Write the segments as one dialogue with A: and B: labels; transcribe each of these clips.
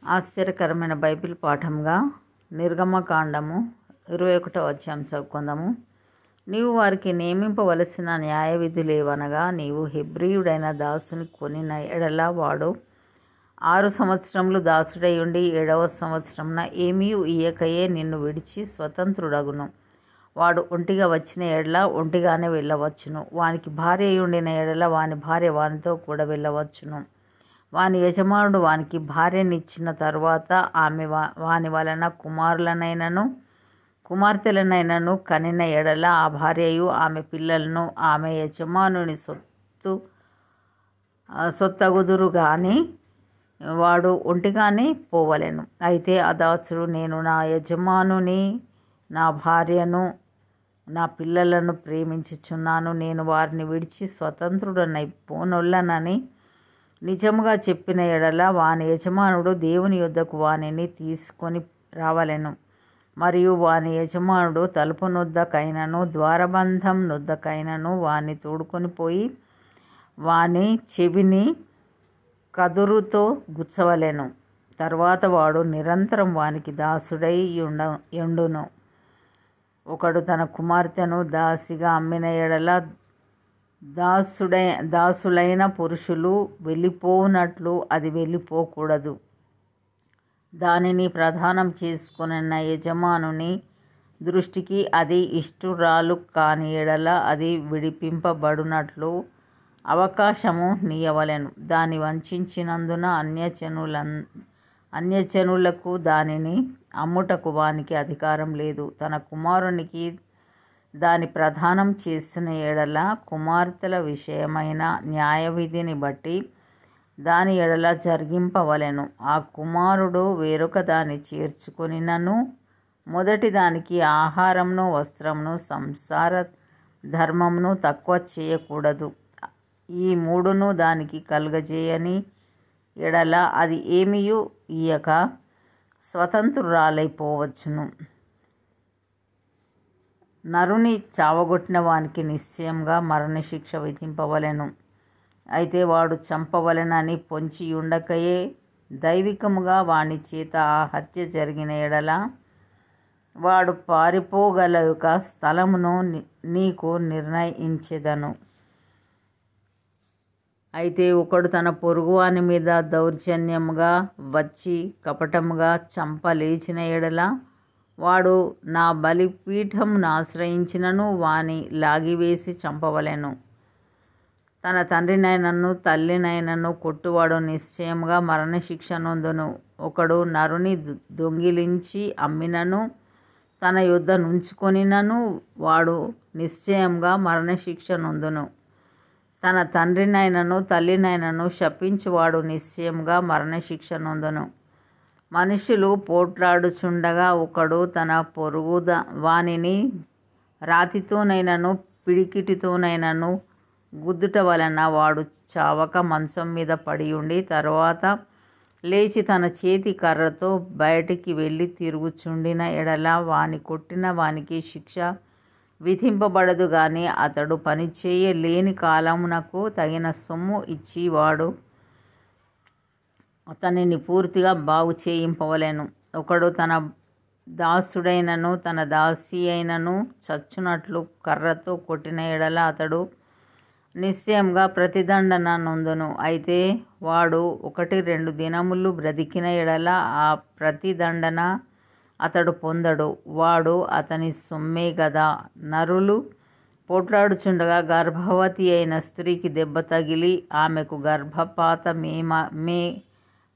A: ఆశ్చర్యకరమైన బైబిల్ పాఠంగా నిర్గమకాండము 21వ అధ్యాయం చదువుకుందాము. నీవు వారికి నియమింపవలసిన న్యాయ విధులేవనగా, నీవు హెబ్రీయుడైన దాసుని కొనిన ఎడల వాడు 6 సంవత్సరములు దాసుడై ఉండి 7వ సంవత్సరమున ఏమీ ఇయ్యకయే నిన్ను విడిచి స్వతంత్రుడగును. వాడు ఒంటిగా వచ్చిన ఎడల ఒంటిగానే వెళ్ళవచ్చును. వానికి భార్య ఉండిన ఎడల వాని భార్య వానితో కూడా వెళ్ళవచ్చును. వాని యజమానుడు వానికి భార్యనిచ్చిన తరువాత ఆమె వాని వలన కుమారులనైనను కుమార్తెలనైనను కనిన ఎడల ఆ భార్యయు ఆమె పిల్లలను ఆమె యజమానుని సొత్తగుదురు గాని వాడు ఒంటిగానే పోవలెను. అయితే ఆ దాసుడు, నేను నా యజమానుని, నా భార్యను, నా పిల్లలను ప్రేమించుచున్నాను, నేను వారిని విడిచి స్వతంత్రుడనై పోనొల్లనని నిజముగా చెప్పిన ఎడల వాని యజమానుడు దేవుని యొద్దకు వానిని తీసుకొని రావలెను. మరియు వాని యజమానుడు తలుపు నొద్దకైనను ద్వారబంధం నొద్దకైనను వాని తోడుకొని పోయి వాని చెవిని కదురుతో గుచ్చవలెను. తర్వాత వాడు నిరంతరం వానికి దాసుడై యుండును. ఒకడు తన కుమార్తెను దాసిగా అమ్మిన ఎడల దాసులైన పురుషులు వెళ్ళిపోనట్లు అది వెళ్ళిపోకూడదు. దానిని ప్రదానం చేసుకొనిన యజమానుని దృష్టికి అది ఇష్టురాలు కాని ఎడల అది విడిపింపబడునట్లు అవకాశము నీయవలెను. దాని వంచినందున అన్యజనులకు దానిని అమ్ముటకు వానికి అధికారం లేదు. తన కుమారునికి దాని ప్రదానం చేసిన ఎడల కుమార్తెల విషయమైన న్యాయవిధిని బట్టి దాని ఎడల జరిగింపవలెను. ఆ కుమారుడు వేరొక దాన్ని చేర్చుకొనినను మొదటి దానికి ఆహారమును వస్త్రమును సంసార ధర్మమును తక్కువ చేయకూడదు. ఈ మూడును దానికి కలుగజేయని ఎడల అది ఏమియు ఇయ్యక స్వతంత్రురాలైపోవచ్చును. నరుని చావగొట్టిన వానికి నిశ్చయంగా మరణశిక్ష విధింపవలెను. అయితే వాడు చంపవలెనని పొంచి ఉండకయే దైవికముగా వాని చేత ఆ హత్య జరిగిన ఎడల వాడు పారిపోగల యొక్క స్థలమును నీకు నిర్ణయించెదను. అయితే ఒకడు తన పొరుగువాని మీద దౌర్జన్యముగా వచ్చి కపటముగా చంప లేచిన ఎడల వాడు నా బలిపీఠమును ఆశ్రయించినను వాని లాగివేసి చంపవలెను. తన తండ్రినైనను తల్లినైనను కొట్టువాడు నిశ్చయముగా మరణశిక్ష నొందును. ఒకడు నరుని దొంగిలించి అమ్మినను తన యొద్ద నుంచుకొనినను వాడు నిశ్చయముగా మరణశిక్ష నొందును. తన తండ్రినైనను తల్లినైనను శపించువాడు నిశ్చయముగా మరణశిక్ష నొందును. మనుషులు పోట్లాడుచుండగా ఒకడు తన పొరుగు వానిని రాతితోనైనను పిడికిటితోనైనను గుద్దుట వలన వాడు చావక మంచం మీద పడియుండి తరువాత లేచి తన చేతి కర్రతో బయటికి వెళ్ళి తిరుగుచుండిన ఎడల వాని కొట్టిన వానికి శిక్ష విధింపబడదు గాని అతడు పనిచేయలేని కాలమునకు తగిన సొమ్ము ఇచ్చి వాడు అతనిని పూర్తిగా బాగు చేయింపవలెను. ఒకడు తన దాసుడైనను తన దాసి అయినను చచ్చునట్లు కర్రతో కొట్టిన ఎడల అతడు నిశ్చయంగా ప్రతిదండన నొందును. అయితే వాడు 1-2 దినములు బ్రతికిన ఎడల ఆ ప్రతిదండన అతడు పొందడు. వాడు అతని సొమ్మే గదా. నరులు పోట్లాడుచుండగా గర్భవతి అయిన స్త్రీకి దెబ్బ తగిలి ఆమెకు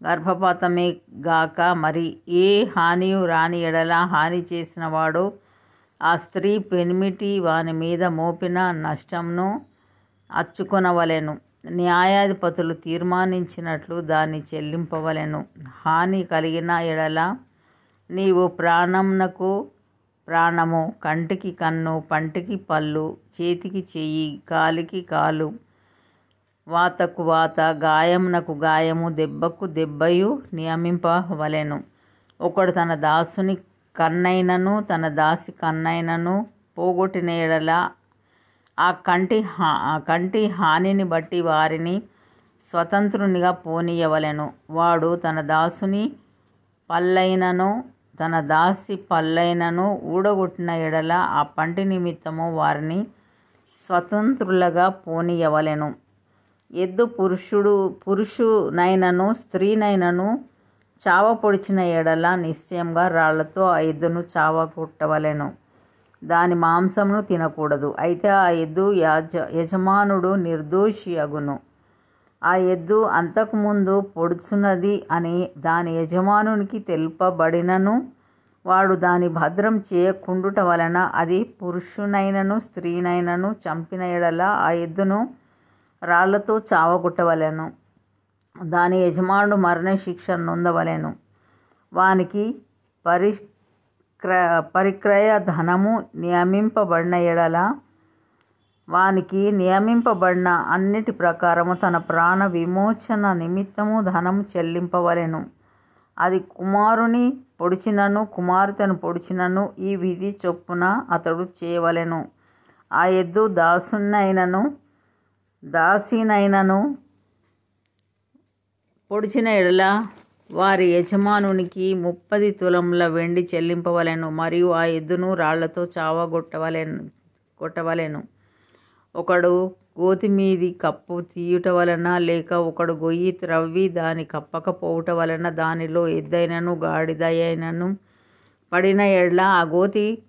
A: గర్భపాతమే గాక మరి ఏ హానియు రాని ఎడల హాని చేసిన వాడు ఆ స్త్రీ పెనిమిటి వాని మీద మోపిన నష్టమును అచ్చుకొనవలెను. న్యాయాధిపతులు తీర్మానించినట్లు దాన్ని చెల్లింపవలెను. హాని కలిగిన ఎడల నీవు ప్రాణమునకు ప్రాణము, కంటికి కన్ను, పంటికి పళ్ళు, చేతికి చెయ్యి, కాలికి కాలు, వాతకు వాత, గాయమునకు గాయము, దెబ్బకు దెబ్బయు నియమింపవలెను. ఒకడు తన దాసుని కన్నైనను తన దాసి కన్నైనను పోగొట్టిన ఎడల ఆ కంటి హానిని బట్టి వారిని స్వతంత్రునిగా పోనీయవలెను. వాడు తన దాసుని పల్లైనను తన దాసి పల్లైనను ఊడగొట్టిన ఎడల ఆ పంటి నిమిత్తము వారిని స్వతంత్రులుగా పోనీయవలెను. ఎద్దు పురుషునైనను స్త్రీనైనను చావపొడిచిన ఎడల నిశ్చయంగా రాళ్లతో ఆ ఎద్దును చావగొట్టవలెను. దాని మాంసమును తినకూడదు. అయితే ఆ ఎద్దు యజమానుడు నిర్దోషి అగును. ఆ ఎద్దు అంతకుముందు పొడుచున్నది అని దాని యజమానునికి తెలుపబడినను వాడు దాని భద్రం చేయకుండుట వలన అది పురుషునైనను స్త్రీనైనను చంపిన ఎడల ఆ ఎద్దును రాళ్లతో చావగొట్టవలెను. దాని యజమానుడు మరణశిక్ష నొందవలెను. వానికి పరిక్రయ ధనము నియమింపబడిన ఎడల వానికి నియమింపబడిన అన్నిటి ప్రకారము తన ప్రాణ విమోచన నిమిత్తము ధనము చెల్లింపవలెను. అది కుమారుని పొడిచినను కుమార్తెను పొడిచినను ఈ విధి చొప్పున అతడు చేయవలెను. ఆ ఎద్దు దాసినైనను పొడిచిన ఎడల వారి యజమానునికి 30 తులముల వెండి చెల్లింపవలెను. మరియు ఆ ఎద్దును రాళ్లతో చావగొట్టవలెను. ఒకడు గోతి మీది కప్పు తీయుట వలన లేక ఒకడు గొయ్యి త్రవ్వి దాని కప్పకపోవుట వలన దానిలో ఎద్దైనను గాడిదైనను పడిన ఎడల ఆ గోతి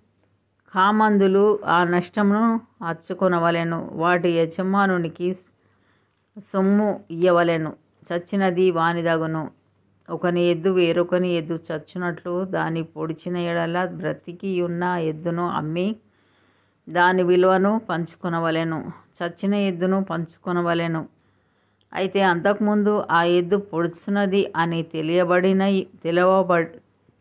A: కామందులు ఆ నష్టమును అచ్చుకొనవలెను. వాటి యజమానునికి సొమ్ము ఇయ్యవలెను. చచ్చినది వానిదగును. ఒకని ఎద్దు వేరొకని ఎద్దు చచ్చునట్లు దాని పొడిచిన ఎడల బ్రతికియున్న ఎద్దును అమ్మి దాని విలువను పంచుకొనవలెను. చచ్చిన ఎద్దును పంచుకొనవలెను. అయితే అంతకుముందు ఆ ఎద్దు పొడుచున్నది అని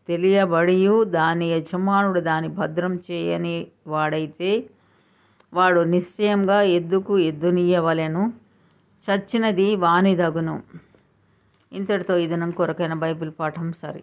A: తెలియబడియు దాని యజమానుడు దాని భద్రం చేయని వాడైతే వాడు నిశ్చయంగా ఎద్దుకు ఎద్దునియ్యవలెను. చచ్చినది వానిదగును. ఇంతటితో ఈ దినం కొరకైన బైబిల్ పాఠం సరి.